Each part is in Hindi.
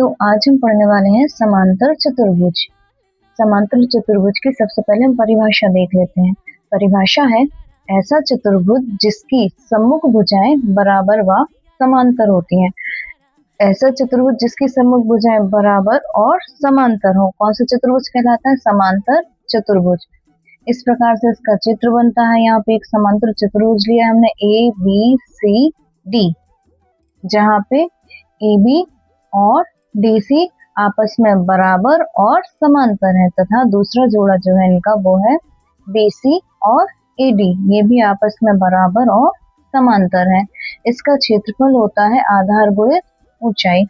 तो आज हम पढ़ने वाले हैं समांतर चतुर्भुज। समांतर चतुर्भुज की सबसे पहले हम परिभाषा देख लेते हैं। परिभाषा है ऐसा चतुर्भुज जिसकी सम्मुख भुजाएं बराबर व समांतर होती हैं। ऐसा चतुर्भुज जिसकी सम्मुख भुजाएं बराबर और समांतर हो, कौन सा चतुर्भुज कहलाता है? समांतर चतुर्भुज। इस प्रकार से इसका चित्र बनता है। यहाँ पे एक समांतर चतुर्भुज लिया हमने ए बी सी डी, जहाँ पे ए बी और DC आपस में बराबर और समांतर है, तथा दूसरा जोड़ा जो है इनका वो है BC और AD, ये भी आपस में बराबर और समांतर है। इसका क्षेत्रफल होता है आधार गुणित ऊंचाई।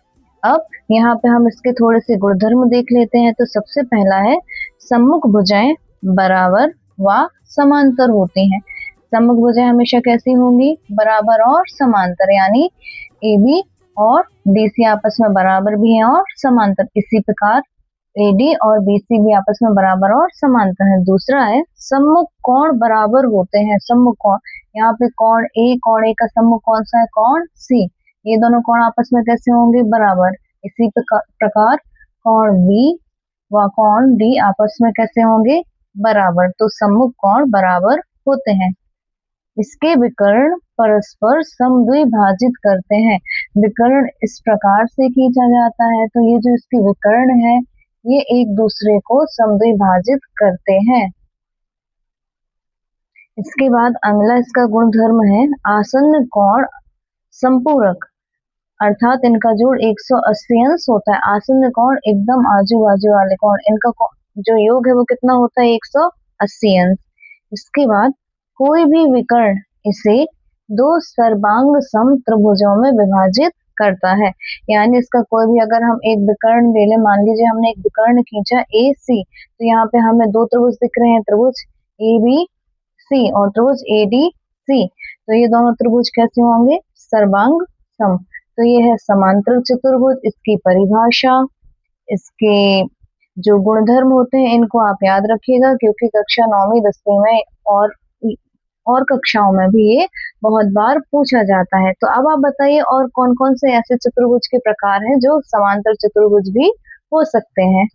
अब यहाँ पे हम इसके थोड़े से गुणधर्म देख लेते हैं। तो सबसे पहला है सम्मुख भुजाएं बराबर व समांतर होती हैं। सम्मुख भुजाएं हमेशा कैसी होंगी? बराबर और समांतर, यानी AB और DC आपस में बराबर भी है और समांतर। इसी प्रकार AD और BC भी आपस में बराबर और समांतर है। दूसरा है सम्मुख कोण बराबर होते हैं। सम्मुख कोण, यहाँ पे कोण A का सम्मुख कौन सा है? कोण C। ये दोनों कोण आपस में कैसे होंगे? बराबर। इसी प्रकार कोण B व कोण D आपस में कैसे होंगे? बराबर। तो सम्मुख कोण बराबर होते हैं। इसके विकर्ण परस्पर समद्विभाजित करते हैं। विकर्ण इस प्रकार से खींचा जाता है, तो ये जो इसके विकर्ण है ये एक दूसरे को समद्विभाजित करते हैं। इसके बाद अगला इसका गुणधर्म है आसन्न कोण संपूरक, अर्थात इनका जोड़ 180 अंश होता है। आसन्न कोण एकदम आजू बाजू वाले कोण, इनका जो योग है वो कितना होता है? 180 अंश। इसके बाद कोई भी विकर्ण इसे दो सर्वांग सम त्रिभुजों में विभाजित करता है। यानी इसका कोई भी, अगर हम एक विकर्ण ले लें, मान लीजिए हमने एक विकर्ण खींचा AC, तो यहाँ पे हमें दो त्रिभुज दिख रहे हैं, त्रिभुज ABC और त्रिभुज ADC। तो ये दोनों त्रिभुज कैसे होंगे? सर्वांग सम। तो ये है समांतर चतुर्भुज। इसकी परिभाषा, इसके जो गुणधर्म होते हैं इनको आप याद रखिएगा, क्योंकि कक्षा 9वीं 10वीं में और कक्षाओं में भी ये बहुत बार पूछा जाता है। तो अब आप बताइए और कौन कौन से ऐसे चतुर्भुज के प्रकार हैं जो समांतर चतुर्भुज भी हो सकते हैं।